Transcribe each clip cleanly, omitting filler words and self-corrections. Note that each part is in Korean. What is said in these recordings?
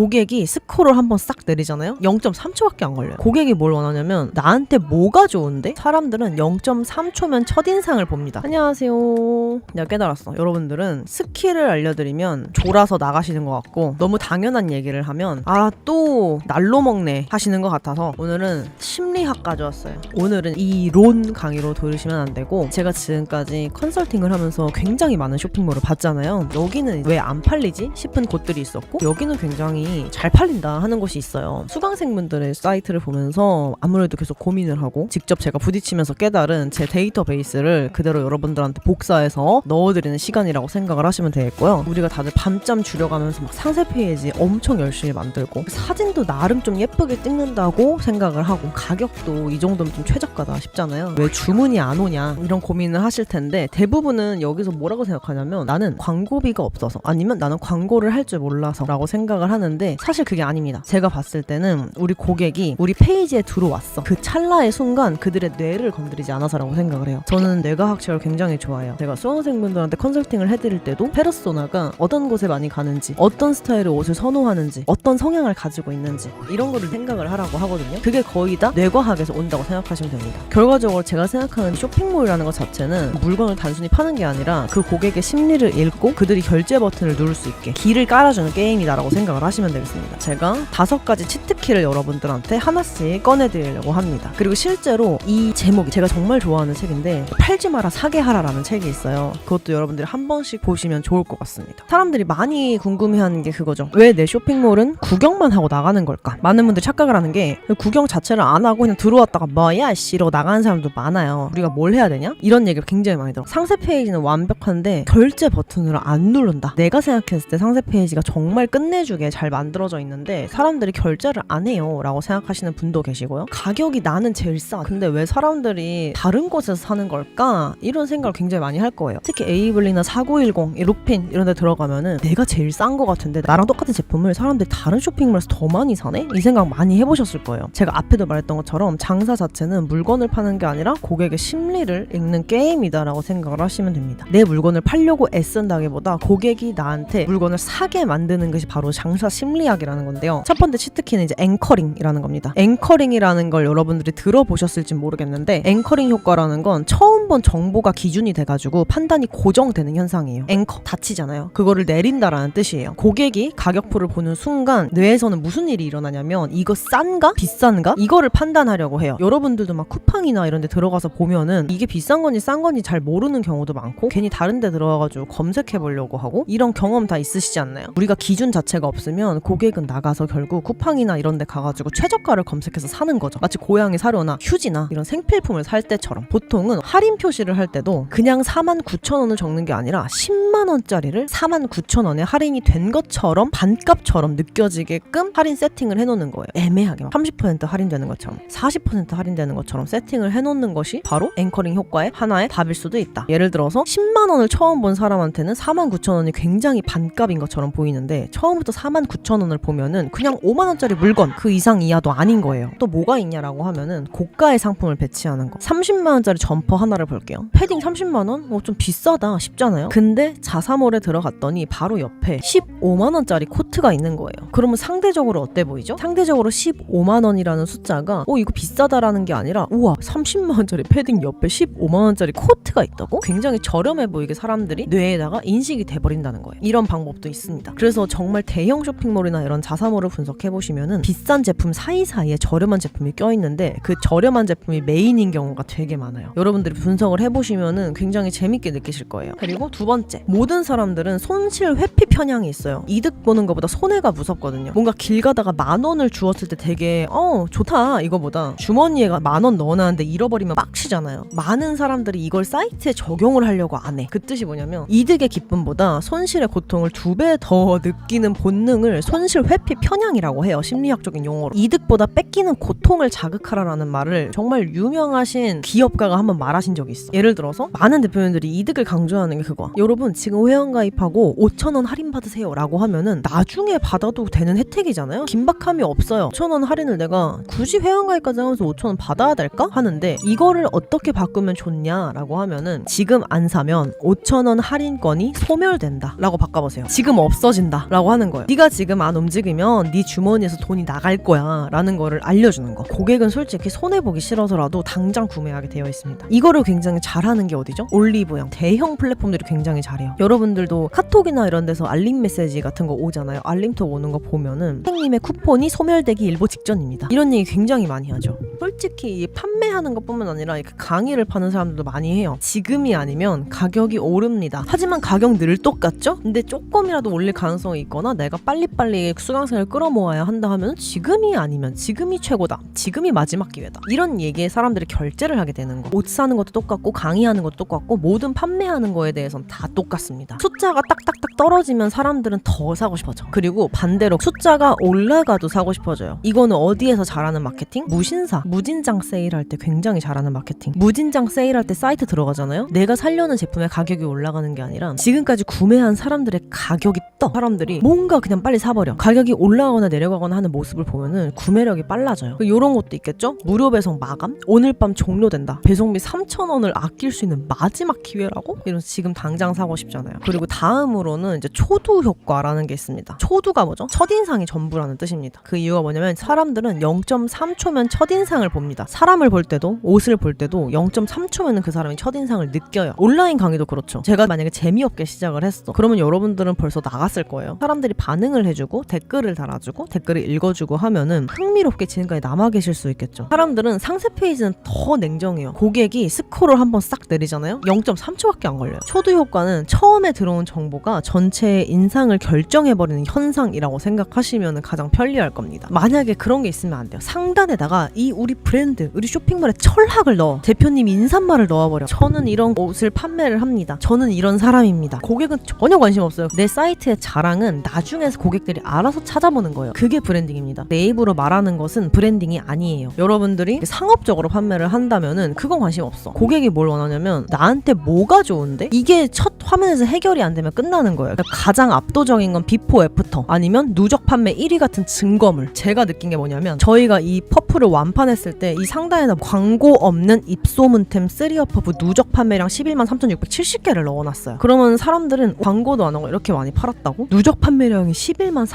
고객이 스코어를 한번 싹 내리잖아요. 0.3초밖에 안 걸려요. 고객이 뭘 원하냐면 나한테 뭐가 좋은데? 사람들은 0.3초면 첫인상을 봅니다. 안녕하세요. 내가 깨달았어. 여러분들은 스킬을 알려드리면 졸아서 나가시는 것 같고 너무 당연한 얘기를 하면 또 날로 먹네 하시는 것 같아서 오늘은 심리학 가져왔어요. 오늘은 이론 강의로 들으시면 안 되고 제가 지금까지 컨설팅을 하면서 굉장히 많은 쇼핑몰을 봤잖아요. 여기는 왜 안 팔리지 싶은 곳들이 있었고 여기는 굉장히 잘 팔린다 하는 곳이 있어요. 수강생분들의 사이트를 보면서 아무래도 계속 고민을 하고 직접 제가 부딪히면서 깨달은 제 데이터베이스를 그대로 여러분들한테 복사해서 넣어드리는 시간이라고 생각을 하시면 되겠고요. 우리가 다들 밤잠 줄여가면서 막 상세 페이지 엄청 열심히 만들고 사진도 나름 좀 예쁘게 찍는다고 생각을 하고 가격도 이 정도면 좀 최저가다 싶잖아요. 왜 주문이 안 오냐 이런 고민을 하실 텐데 대부분은 여기서 뭐라고 생각하냐면 나는 광고비가 없어서 아니면 나는 광고를 할 줄 몰라서 라고 생각을 하는데 사실 그게 아닙니다. 제가 봤을 때는 우리 고객이 우리 페이지에 들어왔어. 그 찰나의 순간 그들의 뇌를 건드리지 않아서라고 생각을 해요. 저는 뇌과학책을 굉장히 좋아해요. 제가 수강생분들한테 컨설팅을 해드릴 때도 페르소나가 어떤 곳에 많이 가는지 어떤 스타일의 옷을 선호하는지 어떤 성향을 가지고 있는지 이런 거를 생각을 하라고 하거든요. 그게 거의 다 뇌과학에서 온다고 생각하시면 됩니다. 결과적으로 제가 생각하는 쇼핑몰이라는 것 자체는 물건을 단순히 파는 게 아니라 그 고객의 심리를 읽고 그들이 결제 버튼을 누를 수 있게 길을 깔아주는 게임이다라고 생각을 하시면 되겠습니다. 제가 5가지 치트키를 여러분들한테 하나씩 꺼내드리려고 합니다. 그리고 실제로 이 제목이 제가 정말 좋아하는 책인데 팔지 마라 사게 하라라는 책이 있어요. 그것도 여러분들이 한 번씩 보시면 좋을 것 같습니다. 사람들이 많이 궁금해하는 게 그거죠. 왜 내 쇼핑몰은 구경만 하고 나가는 걸까? 많은 분들이 착각을 하는 게 구경 자체를 안 하고 그냥 들어왔다가 뭐야 씨 이러고 나가는 사람도 많아요. 우리가 뭘 해야 되냐? 이런 얘기를 굉장히 많이 들어. 상세 페이지는 완벽한데 결제 버튼을 안 누른다. 내가 생각했을 때 상세 페이지가 정말 끝내주게 잘 만들어져 있는데 사람들이 결제를 안 해요 라고 생각하시는 분도 계시고요. 가격이 나는 제일 싸. 근데 왜 사람들이 다른 곳에서 사는 걸까? 이런 생각을 굉장히 많이 할 거예요. 특히 에이블리나 4910, 루핀 이런 데 들어가면은 내가 제일 싼 거 같은데 나랑 똑같은 제품을 사람들이 다른 쇼핑몰에서 더 많이 사네? 이 생각 많이 해보셨을 거예요. 제가 앞에도 말했던 것처럼 장사 자체는 물건을 파는 게 아니라 고객의 심리를 읽는 게임이다 라고 생각을 하시면 됩니다. 내 물건을 팔려고 애쓴다기보다 고객이 나한테 물건을 사게 만드는 것이 바로 장사 심리학이라는 건데요. 첫 번째 치트키는 이제 앵커링이라는 겁니다. 앵커링이라는 걸 여러분들이 들어보셨을지 모르겠는데 앵커링 효과라는 건 처음 본 정보가 기준이 돼가지고 판단이 고정되는 현상이에요. 앵커 닫히잖아요. 그거를 내린다라는 뜻이에요. 고객이 가격표를 보는 순간 뇌에서는 무슨 일이 일어나냐면 이거 싼가? 비싼가? 이거를 판단하려고 해요. 여러분들도 막 쿠팡이나 이런 데 들어가서 보면은 이게 비싼 건지 싼 건지 잘 모르는 경우도 많고 괜히 다른 데 들어가가지고 검색해 보려고 하고 이런 경험 다 있으시지 않나요? 우리가 기준 자체가 없으면 고객은 나가서 결국 쿠팡이나 이런 데 가가지고 최저가를 검색해서 사는 거죠. 마치 고양이 사료나 휴지나 이런 생필품을 살 때처럼. 보통은 할인 표시를 할 때도 그냥 49,000원을 적는 게 아니라 10만원짜리를 49,000원에 할인이 된 것처럼 반값처럼 느껴지게끔 할인 세팅을 해놓는 거예요. 애매하게 30% 할인되는 것처럼 40% 할인되는 것처럼 세팅을 해놓는 것이 바로 앵커링 효과의 하나의 답일 수도 있다. 예를 들어서 10만원을 처음 본 사람한테는 49,000원이 굉장히 반값인 것처럼 보이는데 처음부터 49,000원을 보면은 그냥 5만원짜리 물건 그 이상 이하도 아닌 거예요. 또 뭐가 있냐라고 하면은 고가의 상품을 배치하는 거. 30만원짜리 점퍼 하나를 볼게요. 패딩 30만원? 좀 비싸다 싶잖아요. 근데 자사몰에 들어갔더니 바로 옆에 15만원짜리 코트가 있는 거예요. 그러면 상대적으로 어때 보이죠? 상대적으로 15만원이라는 숫자가 이거 비싸다라는 게 아니라 우와 30만원짜리 패딩 옆에 15만원짜리 코트가 있다고? 굉장히 저렴해 보이게 사람들이 뇌에다가 인식이 돼버린다는 거예요. 이런 방법도 있습니다. 그래서 정말 대형 쇼핑몰이나 이런 자사몰을 분석해보시면은 비싼 제품 사이사이에 저렴한 제품이 껴있는데 그 저렴한 제품이 메인인 경우가 되게 많아요. 여러분들이 분석을 해보시면은 굉장히 재밌게 느끼실 거예요. 그리고 두 번째, 모든 사람들은 손실 회피 편향이 있어요. 이득 보는 것보다 손해가 무섭거든요. 뭔가 길 가다가 10,000원을 주었을 때 되게 좋다 이거보다 주머니에 10,000원 넣어놨는데 잃어버리면 빡치잖아요. 많은 사람들이 이걸 사이트에 적용을 하려고 안 해. 그 뜻이 뭐냐면 이득의 기쁨보다 손실의 고통을 2배 더 느끼는 본능을 손실 회피 편향이라고 해요. 심리학적인 용어로. 이득보다 뺏기는 고통을 자극하라라는 말을 정말 유명하신 기업가가 한번 말하신 적이 있어. 예를 들어서 많은 대표님들이 이득을 강조하는 게 그거야. 여러분 지금 회원가입하고 5,000원 할인 받으세요 라고 하면은 나중에 받아도 되는 혜택이잖아요. 긴박함이 없어요. 5,000원 할인을 내가 굳이 회원가입까지 하면서 5,000원 받아야 될까? 하는데 이거를 어떻게 바꾸면 좋냐라고 하면은 지금 안 사면 5,000원 할인권이 소멸된다 라고 바꿔보세요. 지금 없어진다 라고 하는 거예요. 네가 지금 지금 안 움직이면 네 주머니에서 돈이 나갈 거야 라는 거를 알려주는 거. 고객은 솔직히 손해보기 싫어서라도 당장 구매하게 되어 있습니다. 이거를 굉장히 잘하는 게 어디죠? 올리브영, 대형 플랫폼들이 굉장히 잘해요. 여러분들도 카톡이나 이런 데서 알림 메시지 같은 거 오잖아요. 알림톡 오는 거 보면은 선생님의 쿠폰이 소멸되기 일보 직전입니다. 이런 얘기 굉장히 많이 하죠. 솔직히 판매하는 것뿐만 아니라 강의를 파는 사람들도 많이 해요. 지금이 아니면 가격이 오릅니다. 하지만 가격 늘 똑같죠? 근데 조금이라도 올릴 가능성이 있거나 내가 빨리빨리 수강생을 끌어모아야 한다 하면 지금이 아니면 지금이 최고다. 지금이 마지막 기회다. 이런 얘기에 사람들이 결제를 하게 되는 거. 옷 사는 것도 똑같고 강의하는 것도 똑같고 모든 판매하는 거에 대해서는 다 똑같습니다. 숫자가 딱딱딱 떨어지면 사람들은 더 사고 싶어져. 그리고 반대로 숫자가 올라가도 사고 싶어져요. 이거는 어디에서 잘하는 마케팅? 무신사, 무진장 세일할 때 굉장히 잘하는 마케팅. 무진장 세일할 때 사이트 들어가잖아요. 내가 살려는 제품의 가격이 올라가는 게 아니라 지금까지 구매한 사람들의 가격이 떠. 사람들이 뭔가 그냥 빨리 사버려. 가격이 올라가거나 내려가거나 하는 모습을 보면은 구매력이 빨라져요. 이런 것도 있겠죠? 무료 배송 마감? 오늘 밤 종료된다. 배송비 3,000원을 아낄 수 있는 마지막 기회라고? 이러면서 지금 당장 사고 싶잖아요. 그리고 다음으로는 이제 초두 효과라는 게 있습니다. 초두가 뭐죠? 첫인상이 전부라는 뜻입니다. 그 이유가 뭐냐면 사람들은 0.3초면 첫인상을 봅니다. 사람을 볼 때도 옷을 볼 때도 0.3초면은 그 사람이 첫인상을 느껴요. 온라인 강의도 그렇죠. 제가 만약에 재미없게 시작을 했어. 그러면 여러분들은 벌써 나갔을 거예요. 사람들이 반응을 해주고 댓글을 달아주고 댓글을 읽어주고 하면은 흥미롭게 지금까지 남아 계실 수 있겠죠. 사람들은 상세 페이지는 더 냉정해요. 고객이 스크롤 한번 싹 내리잖아요. 0.3초밖에 안 걸려요. 초두 효과는 처음에 들어온 정보가 전체의 인상을 결정해버리는 현상이라고 생각하시면 가장 편리할 겁니다. 만약에 그런 게 있으면 안 돼요. 상단에다가 이 우리 브랜드, 우리 쇼핑몰에 철학을 넣어. 대표님 인사말을 넣어버려. 저는 이런 옷을 판매를 합니다. 저는 이런 사람입니다. 고객은 전혀 관심 없어요. 내 사이트의 자랑은 나중에 고객들이 알아서 찾아보는 거예요. 그게 브랜딩입니다. 내 입으로 말하는 것은 브랜딩이 아니에요. 여러분들이 상업적으로 판매를 한다면은 그건 관심 없어. 고객이 뭘 원하냐면 나한테 뭐가 좋은데? 이게 첫 화면에서 해결이 안 되면 끝나는 거예요. 그러니까 가장 압도적인 건 비포 애프터 아니면 누적 판매 1위 같은 증거물. 제가 느낀 게 뭐냐면 저희가 이 퍼프를 완판했을 때 이 상단에다 광고 없는 입소문템 3업 퍼프 누적 판매량 11만 3,670개를 넣어놨어요. 그러면 사람들은 광고도 안 하고 이렇게 많이 팔았다고? 누적 판매량이 11만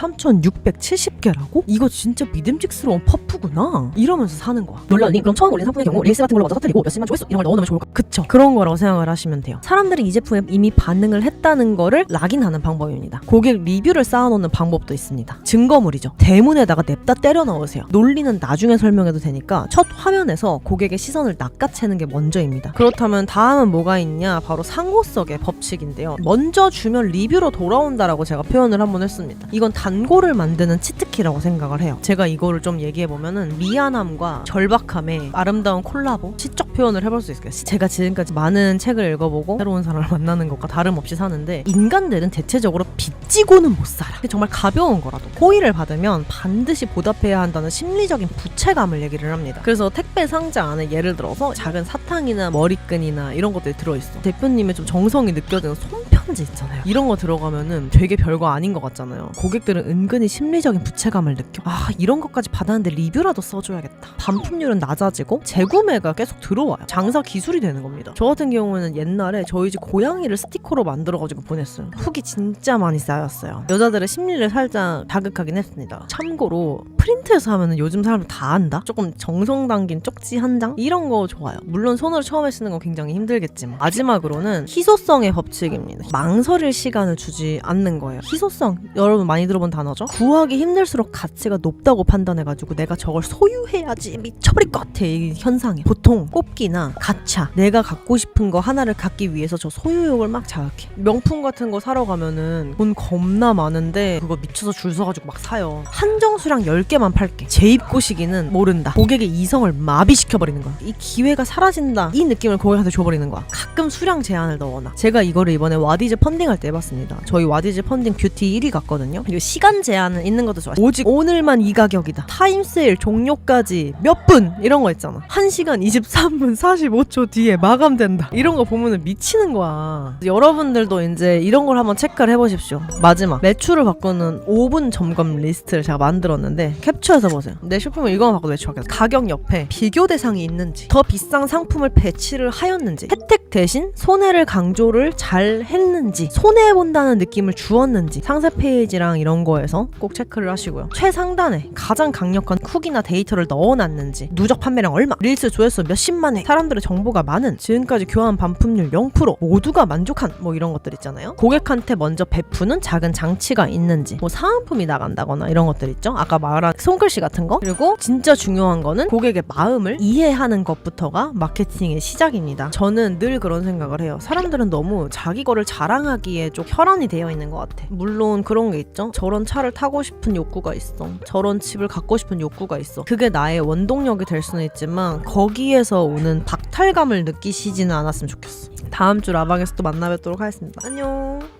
3,670개라고? 이거 진짜 믿음직스러운 퍼프구나 이러면서 사는 거야. 놀라니? 그럼 처음 올린 상품의 경우 릴스 같은 걸로 먼저 터뜨리고 몇십만 조회수 이런 걸 넣어놓으면 좋을까? 그쵸? 그런 거라고 생각을 하시면 돼요. 사람들이 이 제품에 이미 반응을 했다는 거를 락인하는 방법입니다. 고객 리뷰를 쌓아놓는 방법도 있습니다. 증거물이죠. 대문에다가 냅다 때려 넣으세요. 논리는 나중에 설명해도 되니까 첫 화면에서 고객의 시선을 낚아채는 게 먼저입니다. 그렇다면 다음은 뭐가 있냐? 바로 상호석의 법칙인데요. 먼저 주면 리뷰로 돌아온다라고 제가 표현을 한번 했습니다. 이건 단골을 만드는 치트키라고 생각을 해요. 제가 이거를 좀 얘기해보면은 미안함과 절박함의 아름다운 콜라보? 시적 표현을 해볼 수 있어요. 제가 지금까지 많은 책을 읽어보고 새로운 사람을 만나는 것과 다름없이 사는데 인간들은 대체적으로 빚지고는 못 살아. 정말 가벼운 거라도 호의를 받으면 반드시 보답해야 한다는 심리적인 부채감을 얘기를 합니다. 그래서 택배 상자 안에 예를 들어서 작은 사탕이나 머리끈이나 이런 것들이 들어있어. 대표님의 좀 정성이 느껴지는 손편지 있잖아요. 이런 거 들어가면은 되게 별거 아닌 것 같잖아요. 고객들은 은근히 심리적인 부채감을 느껴. 아, 이런 것까지 받았는데 리뷰라도 써줘야겠다. 반품률은 낮아지고 재구매가 계속 들어와요. 장사 기술이 되는 겁니다. 저 같은 경우에는 옛날에 저희 집 고양이를 스티커로 만들어가지고 보냈어요. 후기 진짜 많이 쌓였어요. 여자들의 심리를 살짝 자극하긴 했습니다. 참고로 프린트에서 하면은 요즘 사람들 다 안다? 조금 정성 담긴 쪽지 한 장? 이런 거 좋아요. 물론 손으로 처음에 쓰는 건 굉장히 힘들겠지만 마지막으로는 희소성의 법칙입니다. 망설일 시간을 주지 않는 거예요. 희소성, 여러분 많이 들어본 단어죠? 구하기 힘들수록 가치가 높다고 판단해가지고 내가 저걸 소유해야지 미쳐버릴 것 같아 이 현상이. 보통 뽑기나 가차, 내가 갖고 싶은 거 하나를 갖기 위해서 저 소유욕을 막 자극해. 명품 같은 거 사러 가면은 돈 겁나 많은데 그거 미쳐서 줄 서가지고 막 사요. 한정 수량 10개만 팔게. 재입고 시기는 모른다. 고객의 이성을 마비시켜버리는 거야. 이 기회가 사라진다. 이 느낌을 고객한테 줘버리는 거야. 가끔 수량 제한을 넣어놔. 제가 이거를 이번에 와디즈 펀딩할 때 해봤습니다. 저희 와디즈 펀딩 뷰티 1위 갔거든요. 그리고 시간 제한은 있는 것도 좋아요. 오직 오늘만 이 가격이다. 타임세일 종료까지 몇 분 이런 거 있잖아. 1시간 23분 45초 뒤에 마감된다. 이런 거 보면은 미치는 거야. 여러분들도 이제 이런 걸 한번 체크를 해보십시오. 마지막 매출을 바꾸는 5분 점검 리스트를 제가 만들었는데 캡처해서 보세요. 내 쇼핑몰 이거만 바꿔도 매출하겠다. 가격 옆에 비교 대상이 있는지, 더 비싼 상품을 배치를 하였는지, 혜택 대신 손해를 강조를 잘 했는지 했는지, 손해본다는 느낌을 주었는지 상세 페이지랑 이런 거에서 꼭 체크를 하시고요. 최상단에 가장 강력한 쿡이나 데이터를 넣어놨는지, 누적 판매량 얼마, 릴스 조회수 몇십만 회, 사람들의 정보가 많은, 지금까지 교환 반품률 0%, 모두가 만족한 뭐 이런 것들 있잖아요. 고객한테 먼저 베푸는 작은 장치가 있는지, 뭐 사은품이 나간다거나 이런 것들 있죠. 아까 말한 손글씨 같은 거. 그리고 진짜 중요한 거는 고객의 마음을 이해하는 것부터가 마케팅의 시작입니다. 저는 늘 그런 생각을 해요. 사람들은 너무 자기 거를 자랑하기에 좀 혈안이 되어 있는 것 같아. 물론 그런 게 있죠. 저런 차를 타고 싶은 욕구가 있어. 저런 집을 갖고 싶은 욕구가 있어. 그게 나의 원동력이 될 수는 있지만 거기에서 오는 박탈감을 느끼시지는 않았으면 좋겠어. 다음 주 라방에서 또 만나 뵙도록 하겠습니다. 안녕.